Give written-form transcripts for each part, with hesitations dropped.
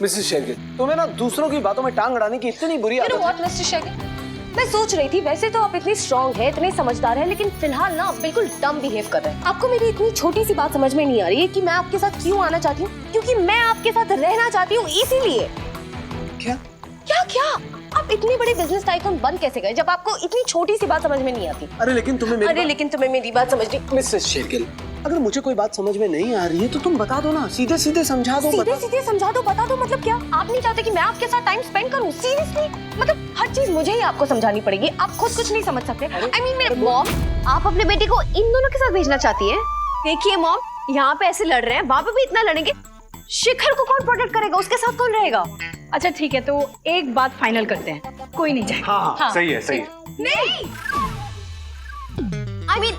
Mrs Shergill, तुम्हें ना दूसरों की बातों में टांग अड़ाने की इतनी बुरी आदत है। व्हाट मिस्टर शेरगिल, मैं सोच रही थी वैसे तो आप इतनी स्ट्रांग है, इतने समझदार है, लेकिन फिलहाल ना आप बिल्कुल डम बिहेव कर रहे हैं। आपको मेरी इतनी छोटी सी बात समझ में नहीं आ रही है कि मैं आपके साथ क्यों आना चाहती हूँ? क्योंकि मैं आपके साथ रहना चाहती हूँ, इसीलिए। क्या क्या क्या? आप इतने बड़े बिजनेस टाइकून बन कैसे गए जब आपको इतनी छोटी सी बात समझ में नहीं आती? अरे लेकिन तुम्हें मेरी बात समझनी। मिसेस शेरगिल, अगर मुझे कोई बात समझ में नहीं आ रही है तो तुम बता दो ना, सीधे सीधे समझा दो। सीधे सीधे समझा दो, बता दो, मतलब क्या? आप नहीं चाहते कि मैं आपके साथ टाइम स्पेंड करूं? सीरियसली, मतलब हर चीज मुझे ही आपको समझानी पड़ेगी, आप खुद कुछ नहीं समझ सकते। आई मीन मेरे मॉम, आप अपने बेटे को इन दोनों के साथ भेजना चाहती है? देखिए मॉम, यहाँ पे ऐसे लड़ रहे हैं, वहाँ पे भी इतना लड़ेंगे, शिखर को कौन प्रोटेक्ट करेगा? उसके साथ कौन रहेगा? अच्छा ठीक है, तो एक बात फाइनल करते हैं, कोई नहीं जाए। हाँ, सही है, सही है। नहीं, आई मीन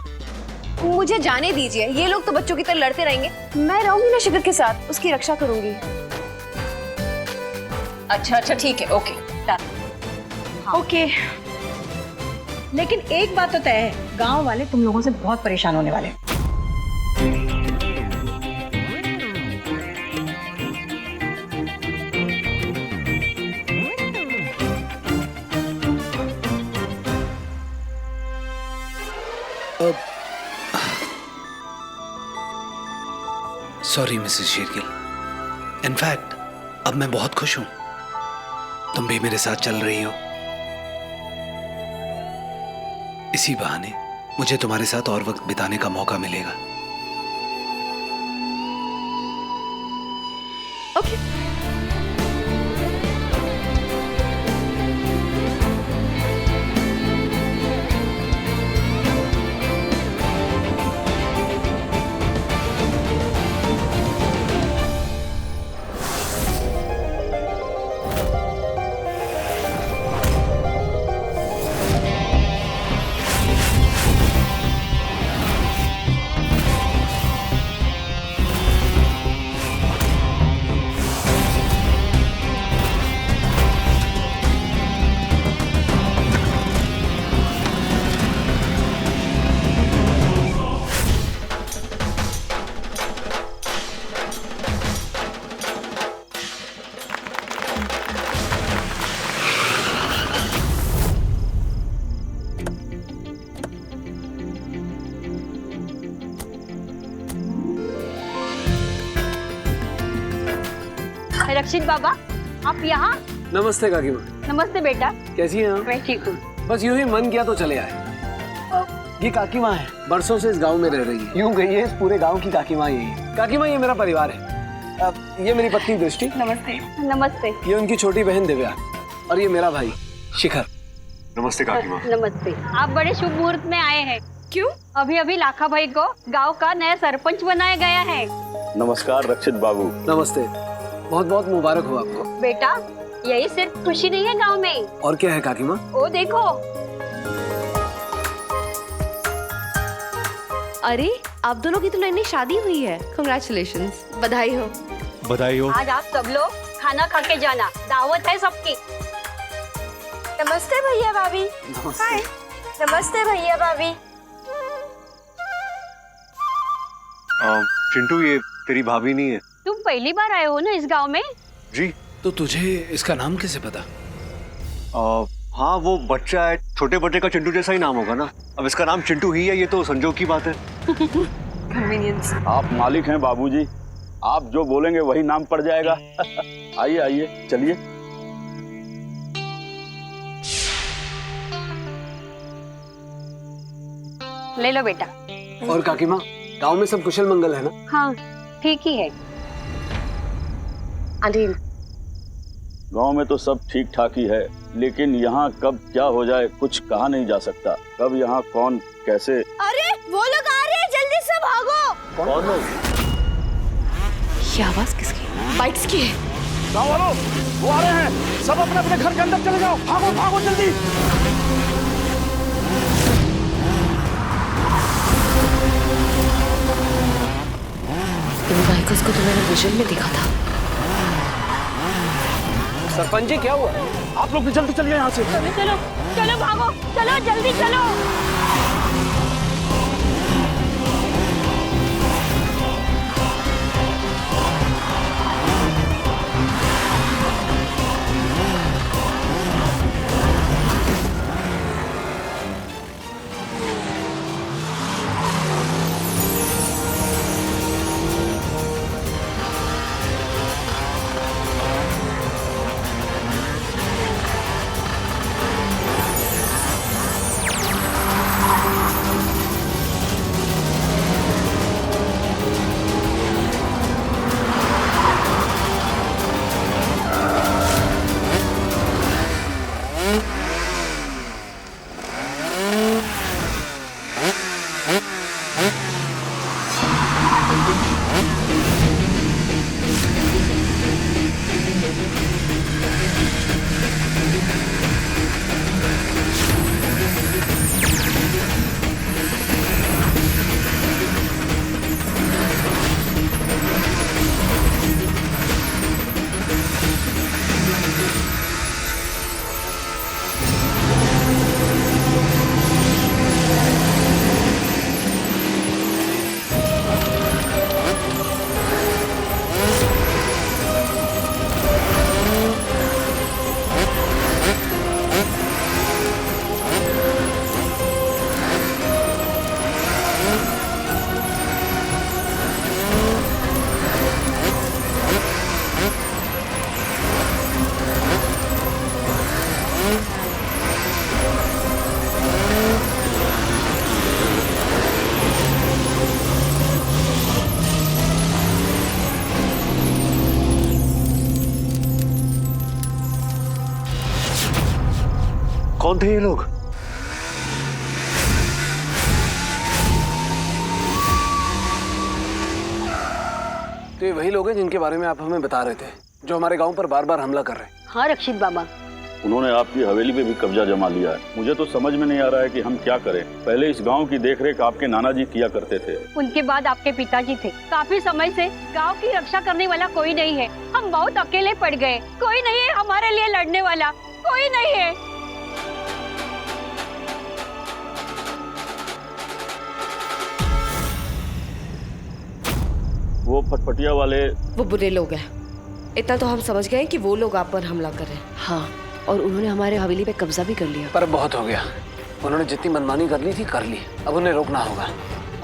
मुझे जाने दीजिए, ये लोग तो बच्चों की तरह लड़ते रहेंगे, मैं रहूंगी ना शिखर के साथ, उसकी रक्षा करूंगी। अच्छा ठीक है, ओके ओके, लेकिन एक बात तो तय है, गांव वाले तुम लोगों से बहुत परेशान होने वाले हैं। सॉरी मिसेस शेरगिल, इनफैक्ट अब मैं बहुत खुश हूं, तुम भी मेरे साथ चल रही हो। इसी बहाने मुझे तुम्हारे साथ और वक्त बिताने का मौका मिलेगा। ओके। रक्षित बाबा, आप यहाँ? नमस्ते काकी माँ। नमस्ते बेटा। कैसी हैं आप? मैं ठीक हूँ। बस यूं ही मन किया तो चले आए। ये काकी माँ है, बरसों से इस गांव में रह रही है, यूं गई है इस पूरे गांव की काकी माँ यही है। काकी माँ, ये मेरा परिवार है। ये मेरी पत्नी दृष्टि। नमस्ते। नमस्ते। ये उनकी छोटी बहन दिव्या, और ये मेरा भाई शिखर। नमस्ते काकी माँ। नमस्ते। आप बड़े शुभ मुहूर्त में आए हैं। क्यों? अभी अभी लाखा भाई को गांव का नया सरपंच बनाया गया है। नमस्कार रक्षित बाबू। नमस्ते, बहुत बहुत मुबारक हो आपको। बेटा, यही सिर्फ खुशी नहीं है गांव में। और क्या है काकी माँ? ओ देखो। अरे आप दोनों की तो नई शादी हुई है, कांग्रेचुलेशंस, बधाई हो। बधाई हो। आज आप सब लोग खाना खा के जाना, दावत है सबकी। नमस्ते भैया भाभी। हाय। नमस्ते भैया भाभी। चिंटू, ये तेरी भाभी नहीं है? तुम पहली बार आए हो ना इस गांव में? जी। तो तुझे इसका नाम कैसे पता? हाँ, वो बच्चा है, छोटे बच्चे का चिंटू जैसा ही नाम होगा ना। अब इसका नाम चिंटू ही है, ये तो संजोग की बात है। कन्वीनियंस। आप मालिक हैं बाबूजी, आप जो बोलेंगे वही नाम पड़ जाएगा। आइए आइए, चलिए। ले लो बेटा। और काकी माँ, गांव में सब कुशल मंगल है ना? हाँ ठीक ही है। आंटी, गांव में तो सब ठीक ठाक ही है, लेकिन यहाँ कब क्या हो जाए कुछ कहा नहीं जा सकता। कब यहाँ कौन कैसे। अरे वो लोग आ रहे हैं, जल्दी से भागो। कौन लोग? ये आवाज किसकी? बाइक्स की है। गाँव वालों, वो आ रहे हैं, सब अपने अपने घर के अंदर चले जाओ, भागो भागो जल्दी। इन बाइकर्स को तो मैंने विजन में देखा था। सरपंच जी, क्या हुआ? आप लोग भी जल्दी चलिए यहाँ से। चलो चलो चलो, भागो, चलो जल्दी चलो। कौन थे ये लोग? तो ये वही लोग हैं जिनके बारे में आप हमें बता रहे थे, जो हमारे गांव पर बार बार हमला कर रहे हैं। हाँ रक्षित बाबा, उन्होंने आपकी हवेली पे भी कब्जा जमा लिया है। मुझे तो समझ में नहीं आ रहा है कि हम क्या करें। पहले इस गांव की देखरेख आपके नाना जी किया करते थे। उनके बाद आपके पिताजी थे। काफी समय से गांव की रक्षा करने वाला कोई नहीं है। हम बहुत अकेले पड़ गए। कोई नहीं है हमारे लिए लड़ने वाला, कोई नहीं है। वो फटफटिया वाले वो बुरे लोग हैं। इतना तो हम समझ गए कि वो लोग आप पर हमला कर रहे हैं। हाँ, और उन्होंने हमारे हवेली पे कब्जा भी कर लिया। पर अब बहुत हो गया, उन्होंने जितनी मनमानी कर ली थी कर ली, अब उन्हें रोकना होगा।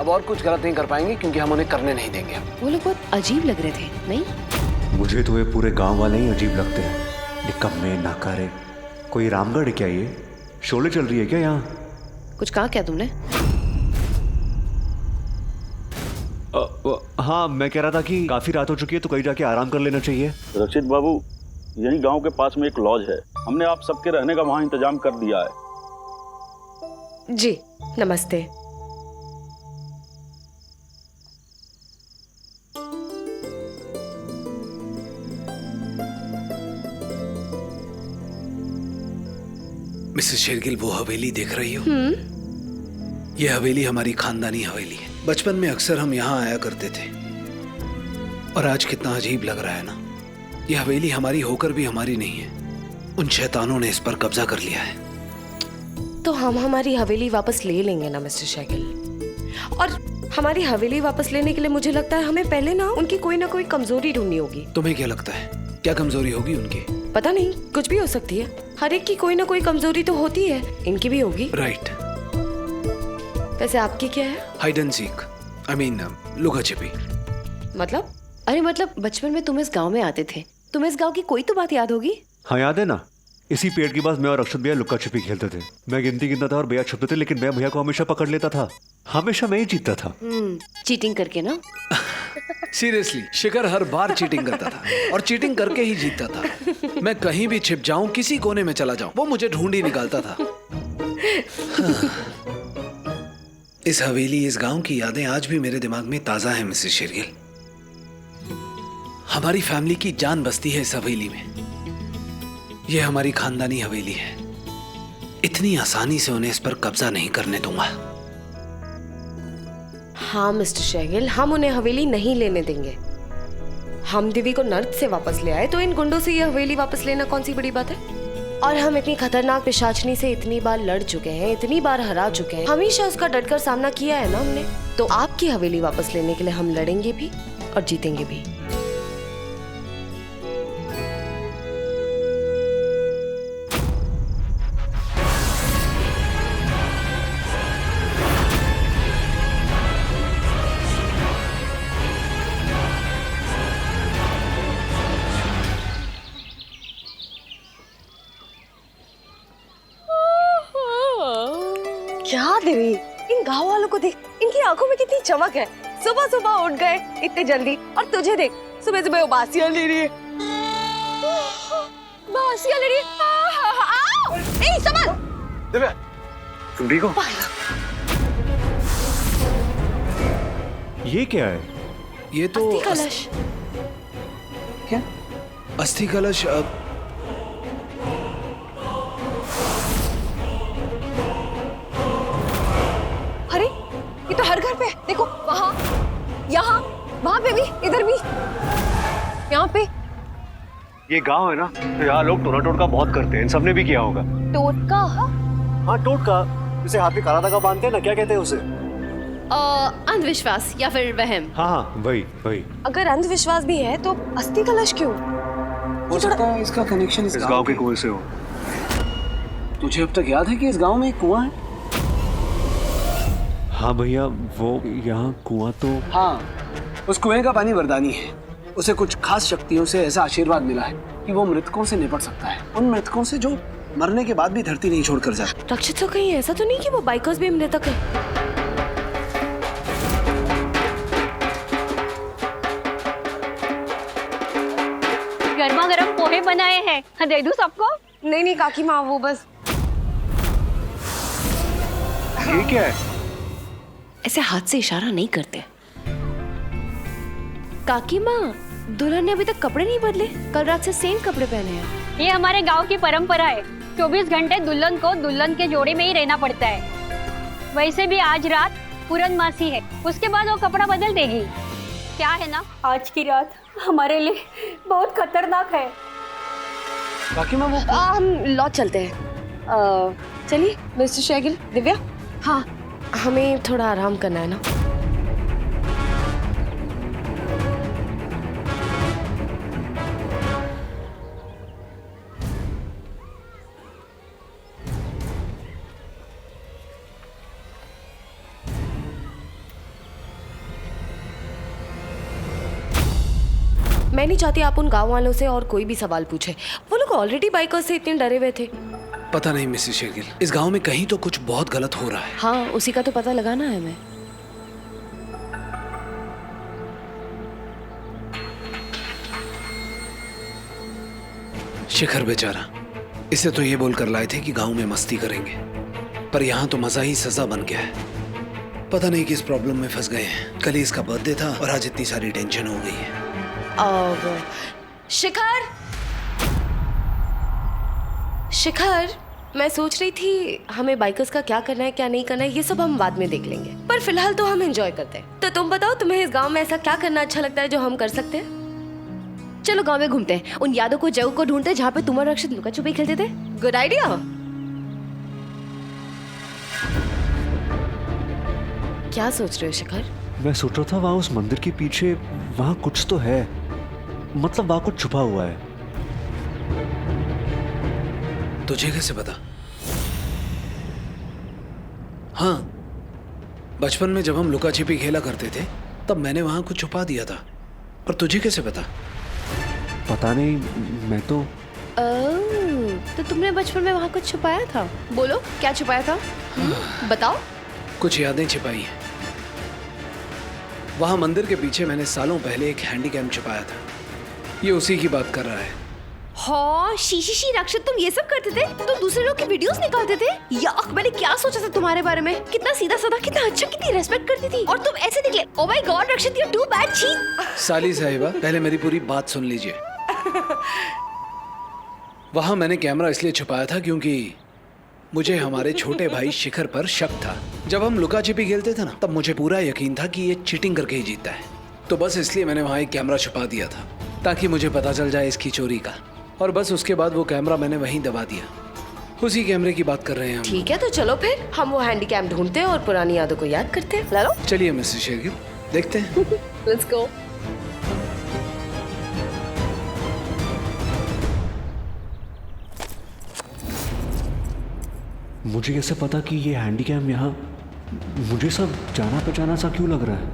अब और कुछ गलत नहीं कर पाएंगे क्योंकि हम उन्हें करने नहीं देंगे। वो लोग बहुत अजीब लग रहे थे, नहीं? मुझे तो ये पूरे गांव वाले ही अजीब लगते हैं। निकम्मे, नाकारे। कोई रामगढ़ क्या ये? शोले चल रही है क्या यहाँ? कुछ कहा क्या तुमने? हाँ, मैं कह रहा था कि काफी रात हो चुकी है तो कहीं जाके आराम कर लेना चाहिए। रक्षित बाबू, यही गांव के पास में एक लॉज है। हमने आप सबके रहने का वहां इंतजाम कर दिया है। जी नमस्ते। मिसेस शेरगिल, वो हवेली देख रही हो? ये हवेली हमारी खानदानी हवेली है। बचपन में अक्सर हम यहाँ आया करते थे और आज कितना अजीब लग रहा है ना। ये हवेली हमारी होकर भी हमारी नहीं है। उन शैतानों ने इस पर कब्जा कर लिया है। तो हम हमारी हवेली वापस ले लेंगे ना मिस्टर शेगिल। और हमारी हवेली वापस लेने के लिए मुझे लगता है हमें पहले ना उनकी कोई ना कोई कमजोरी ढूंढनी होगी। तुम्हें क्या लगता है, क्या कमजोरी होगी उनकी? पता नहीं, कुछ भी हो सकती है। हर एक की कोई ना कोई कमजोरी तो होती है, इनकी भी होगी। राइट। वैसे आपकी क्या है? Hide and seek, I mean लुका छिपी। मतलब? अरे मतलब बचपन में तुम इस गांव में आते थे, तुम्हें इस गांव की कोई तो बात याद होगी। हाँ याद है ना, इसी पेड़ के पास मैं और अक्षत भैया लुक्का छिपी खेलते थे। मैं गिनती गिनता था और भैया छुपते थे, लेकिन मैं भैया को हमेशा पकड़ लेता था। हमेशा मैं ही जीतता था। चीटिंग करके ना। सीरियसली, शिखर हर बार चीटिंग करता था और चीटिंग करके ही जीतता था। मैं कहीं भी छिप जाऊं, किसी कोने में चला जाऊं, वो मुझे ढूंढ ही निकालता था। इस हवेली, इस गांव की यादें आज भी मेरे दिमाग में ताजा है मिसेस शेरगिल। हमारी फैमिली की जान बसती है इस हवेली में। यह हमारी खानदानी हवेली है। इतनी आसानी से उन्हें इस पर कब्जा नहीं करने दूंगा। हाँ मिस्टर शेगिल, हम उन्हें हवेली नहीं लेने देंगे। हम देवी को नर्क से वापस ले आए तो इन गुंडों से ये हवेली वापस लेना कौन सी बड़ी बात है। और हम इतनी खतरनाक पिशाचनी से इतनी बार लड़ चुके हैं, इतनी बार हरा चुके हैं, हमेशा उसका डटकर सामना किया है ना हमने। तो आपकी हवेली वापस लेने के लिए हम लड़ेंगे भी और जीतेंगे भी। क्या देवी, इन गांव वालों को देख, इनकी आंखों में कितनी चमक है। सुबह सुबह उठ गए इतने जल्दी, और तुझे देख सुबह सुबह वो बासियां ले रही है। बासियां ले रही है। ए संभल। दिव्या, तुम ठीक हो? ये क्या है? ये तो अस्थि कलश। क्या? अस्थि कलश? अरे ये तो हर घर पे है। देखो, वहाँ, यहाँ, वहाँ पे भी, इधर भी, यहाँ पे। ये गांव है ना, तो यहाँ लोग टोना टोटका बहुत करते हैं। इन सबने भी किया होगा। टोटका? हाँ, टोटका, जिसे हाथ में काला धागा बांधते हैं ना, क्या कहते हैं उसे? अंधविश्वास या फिर वहम। हाँ हाँ, वही वही। अगर अंधविश्वास भी है तो अस्थि कलश क्यों? हो सकता है इसका कनेक्शन इस गांव के कुएं से हो। तुझे अब तक याद है कि इस गांव में एक कुआं है? हाँ भैया, वो यहाँ कुआं तो। हाँ, उस कुएं का पानी वरदानी है। उसे कुछ खास शक्तियों से ऐसा आशीर्वाद मिला है कि वो मृतकों से निपट सकता है। उन मृतकों से जो मरने के बाद भी धरती नहीं छोड़कर जाते। रक्षित, तो कहीं ऐसा तो नहीं कि वो बाइकर्स भी मृतक है? गर्मा गर्म पोहे बनाए हैं, दे दूं सबको? नहीं नहीं काकी माँ, वो बस ये क्या है? ऐसे हाथ से इशारा नहीं करते। काकी माँ, दुल्हन ने अभी तक कपड़े नहीं बदले, कल रात से सेम कपड़े पहने हैं। ये हमारे गांव की परंपरा है। 24 घंटे दुल्हन को दुल्हन के जोड़े में ही रहना पड़ता है। वैसे भी आज रात पूर्णमासी है, उसके बाद वो कपड़ा बदल देगी। क्या है ना, आज की रात हमारे लिए बहुत खतरनाक है। बाकी मैं वो हम लॉज चलते हैं। चलिए मिस्टर शैगिल, दिव्या। हाँ, हमें थोड़ा आराम करना है ना। मैं नहीं चाहती आप उन गांव वालों से और कोई भी सवाल पूछे। वो लोग ऑलरेडी बाइकर्स से इतने डरे हुए थे। पता नहीं मिसेस शेरगिल, इस गांव में कहीं तो कुछ बहुत गलत हो रहा है। हाँ, उसी का तो पता लगाना है हमें। शिखर बेचारा, इसे तो ये बोलकर लाए थे कि गांव में मस्ती करेंगे, पर यहाँ तो मजा ही सजा बन गया है। पता नहीं किस प्रॉब्लम में फंस गए हैं। कल ही इसका बर्थडे था और आज इतनी सारी टेंशन हो गई है। शिखर, शिखर, मैं सोच रही थी हमें बाइकर्स का क्या करना है क्या नहीं करना है ये सब हम बाद में देख लेंगे, पर फिलहाल तो हम एंजॉय करते हैं। तो तुम बताओ, तुम्हें इस गांव में ऐसा क्या करना अच्छा लगता है जो हम कर सकते हैं? चलो गांव में घूमते हैं, उन यादों को जगह को ढूंढते हैं जहाँ पे तुम और रक्षित लुका छुपी खेलते थे। Good idea. क्या सोच रहे हो शिखर? मैं सोच रहा था वहां उस मंदिर के पीछे वहां कुछ तो है, मतलब वहां कुछ छुपा हुआ है। तुझे कैसे पता? हाँ, बचपन में जब हम लुका छिपी खेला करते थे तब मैंने वहां कुछ छुपा दिया था, पर तुझे कैसे पता? पता नहीं, मैं तो तो तुमने बचपन में वहां कुछ छुपाया था? बोलो क्या छुपाया था? बताओ। कुछ यादें छिपाई हैं। वहां मंदिर के पीछे मैंने सालों पहले एक हैंडीकैम छुपाया था। ये उसी की बात कर रहा है। हाँ, शी रक्षित, तुम ये सब करते थे? तुम दूसरे लोग की वीडियोस निकालते थे? याक, मैंने क्या सोचा था तुम्हारे बारे में? कितना सीधा साधा, कितना अच्छा, कितनी रेस्पेक्ट करती थी, और तुम ऐसे निकले। Oh my god Rakshit, you too bad. छी। साली साहिबा, पहले मेरी पूरी बात सुन लीजिए। वहां मैंने कैमरा इसलिए छुपाया था क्योंकि मुझे हमारे छोटे भाई शिखर पर शक था। जब हम लुका छिपी खेलते थे ना, तब मुझे पूरा यकीन था कि ये चीटिंग करके ही जीतता है। तो बस इसलिए मैंने वहां एक कैमरा छुपा दिया था ताकि मुझे पता चल जाए इसकी चोरी का। और बस उसके बाद वो कैमरा मैंने वहीं दबा दिया। उसी कैमरे की बात कर रहे हैं हम। ठीक है, तो चलो फिर हम वो हैंडीकैम ढूंढते हैं और पुरानी यादों को याद करते हैं। चलो चलिए मिस्टर शेरगिल, देखते हैं। Let's go. मुझे कैसे पता कि ये हैंडीकैम यहाँ? मुझे सब जाना पहचाना सा क्यों लग रहा है?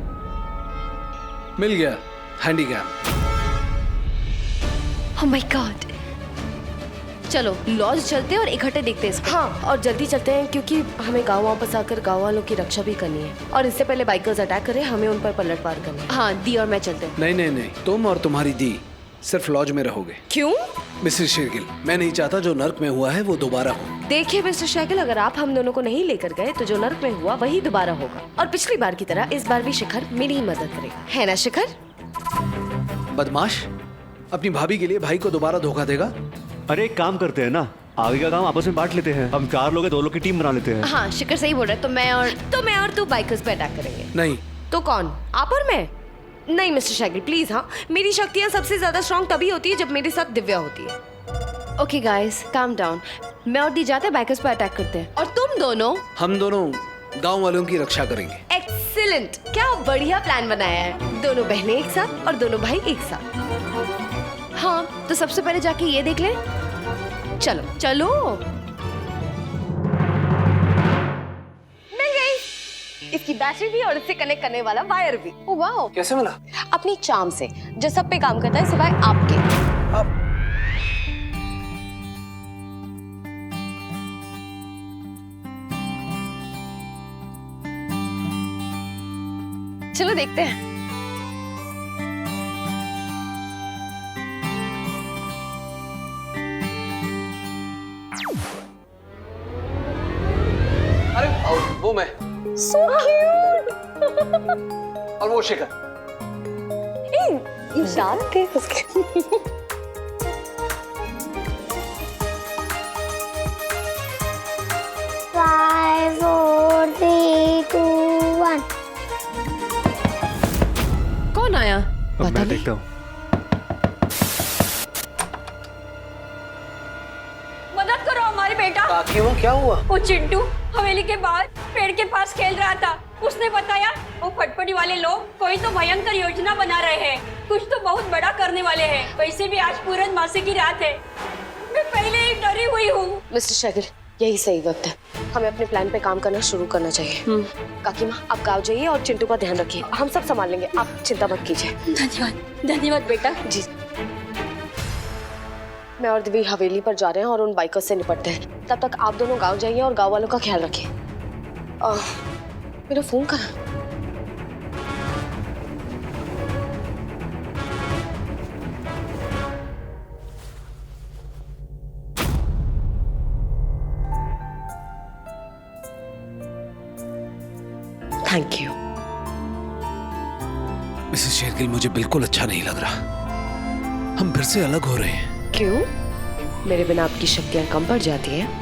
मिल गया हैंडीकैम। Oh my God. चलो लॉज चलते हैं और इकट्ठे देखते हैं इसको। हाँ, और जल्दी चलते हैं क्योंकि हमें गांव वापस आकर गांव वालों की रक्षा भी करनी है, और इससे पहले बाइकर्स अटैक करें हमें उन पर पलट पार करना है। हाँ, दी और मैं चलते हैं। नहीं नहीं नहीं, तुम और तुम्हारी दी सिर्फ लॉज में रहोगे। क्यों? मिस्टर शेरगिल, मैं नहीं चाहता जो नर्क में हुआ है वो दोबारा हो। देखिए मिस्टर शैगिल, अगर आप हम दोनों को नहीं लेकर गए तो जो नर्क में हुआ वही दोबारा होगा, और पिछली बार की तरह इस बार भी शिखर मेरी ही मदद करेगा, है ना शिखर? बदमाश, अपनी भाभी के लिए भाई को दोबारा धोखा देगा? अरे एक काम करते हैं ना, आगे का काम आपस में बांट लेते हैं। हम 4 लोग हैं, 2 लोग की टीम बना लेते हैं। हाँ, शिखर सही बोल रहा है। तो मैं और तू बाइकर्स पे अटैक करेंगे। नहीं। तो कौन, आप और मैं? नहीं मिस्टर शैगिल प्लीज। हाँ, मेरी शक्तियाँ सबसे ज्यादा स्ट्रॉन्ग तभी होती है जब मेरे साथ दिव्या होती है। Okay guys, calm down. मैं और दी जाते हैं, बाइकर्स पे अटैक करते हैं, और तुम दोनों? हम दोनों गांव वालों की रक्षा करेंगे। एक्सीलेंट, क्या बढ़िया प्लान बनाया है। दोनों बहनें एक साथ और दोनों भाई एक साथ। हाँ, तो सबसे पहले जाके ये देख ले। चलो चलो। मिल गई इसकी बैटरी भी और इससे कनेक्ट करने वाला वायर भी। ओह वाओ, कैसे मिला? अपनी चार्म से, जो सब पे काम करता है सिवाय आपके। चलो देखते हैं। अरे वो वो मैं। So cute. और वो शिखर। ये दांत थे उसके। Five, four, three, two, one. कौन आया? अब मैं देखता हूँ। मदद करो हमारे बेटा। क्यों, क्या हुआ? वो चिंटू हवेली के बाहर पेड़ के पास खेल रहा था। उसने बताया वो फटफटी वाले लोग कोई तो भयंकर योजना बना रहे हैं, कुछ तो बहुत बड़ा करने वाले हैं। वैसे भी आज पूर्णमासी की रात है, मैं पहले ही डरी हुई हूँ। मिस्टर शैगिल, यही सही वक्त है, हमें अपने प्लान पे काम करना शुरू करना चाहिए। काकी माँ, आप गाँव जाइए और चिंटू का ध्यान रखिए, हम सब संभाल लेंगे, आप चिंता मत कीजिए। धन्यवाद, धन्यवाद बेटा। जी, मैं और दिव्य हवेली पर जा रहे हैं और उन बाइकर्स से निपटते हैं। तब तक आप दोनों गांव जाइए और गांव वालों का ख्याल रखिए। मेरा फोन कहाँ? Thank you. मिसेस शेरगिल, मुझे बिल्कुल अच्छा नहीं लग रहा। हम फिर से अलग हो रहे हैं। क्यों? मेरे बिना आपकी शक्तियां कम पड़ जाती हैं?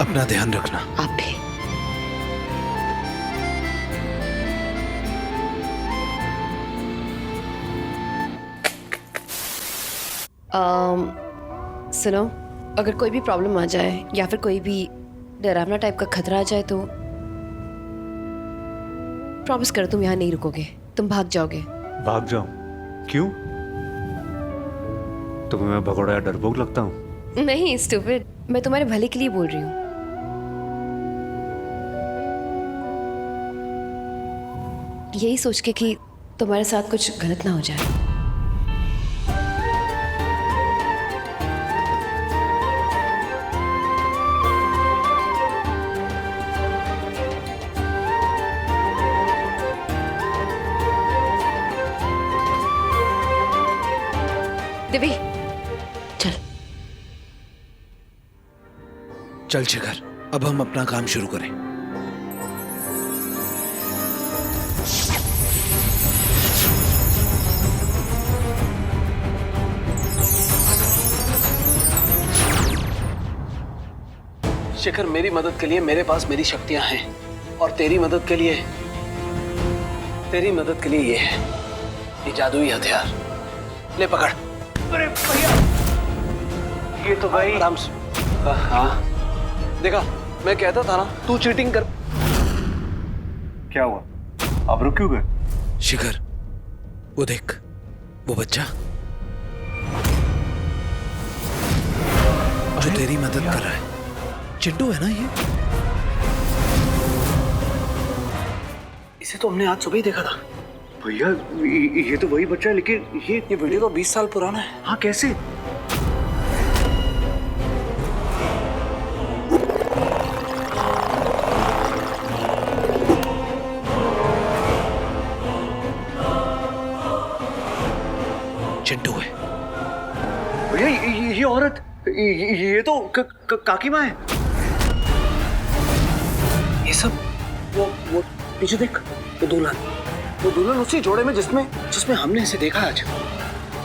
अपना ध्यान रखना। आप भी। सुनो, अगर कोई भी प्रॉब्लम आ जाए या फिर कोई भी डरावना टाइप का खतरा आ जाए तो प्रॉमिस करो तुम यहाँ नहीं रुकोगे, तुम भाग जाओगे। भाग जाऊं? क्यों? तुम्हें मैं भगोड़ा या डरपोक लगता हूँ? नहीं स्टूपिड, मैं तुम्हारे भले के लिए बोल रही हूँ। यही सोच के कि तुम्हारे साथ कुछ गलत ना हो जाए। दिव्य, चल। चल शिखर, अब हम अपना काम शुरू करें। शिखर, मेरी मदद के लिए मेरे पास मेरी शक्तियां हैं और तेरी मदद के लिए ये है, ये जादुई हथियार। ले पकड़। अरे भैया, ये तो भाई आराम से। हाँ, देखा, मैं कहता था ना, तू चीटिंग कर। क्या हुआ? आप रुक क्यों गए? शिखर, वो देख, वो बच्चा जो तेरी मदद कर रहा है, चिंटू है ना ये? इसे तो हमने आज सुबह ही देखा था। भैया, ये तो वही बच्चा है, लेकिन ये वीडियो तो 20 साल पुराना है। हाँ, कैसे? चिंटू है। भैया, ये औरत, ये तो काकी माँ है। ये सब वो पीछे देख, वो दुल्हन उसी जोड़े में जिसमें हमने इसे देखा आज।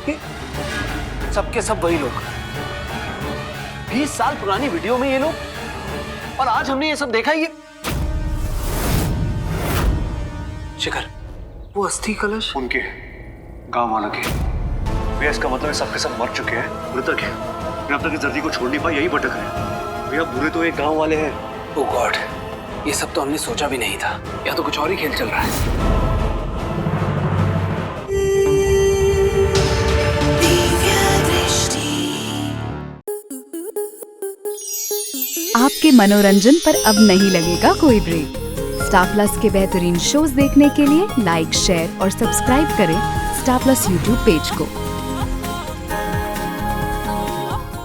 ये सबके सब वही लोग। 20 साल पुरानी वीडियो में ये लोग, और आज हमने ये सब देखा। ये शिखर, वो अस्थि कलश उनके गांव वालों के। भैया, इसका मतलब सबके सब मर चुके हैं, मृतक है। मैं अब तक इस धरती को छोड़ नहीं पाई, यही भटक रहे। भैया, बुरे तो एक गांव वाले हैं। ओह गॉड, ये सब तो हमने सोचा भी नहीं था। या तो कुछ और ही खेल चल रहा है। आपके मनोरंजन पर अब नहीं लगेगा कोई ब्रेक। स्टार प्लस के बेहतरीन शोज देखने के लिए लाइक, शेयर और सब्सक्राइब करें स्टार प्लस यूट्यूब पेज को।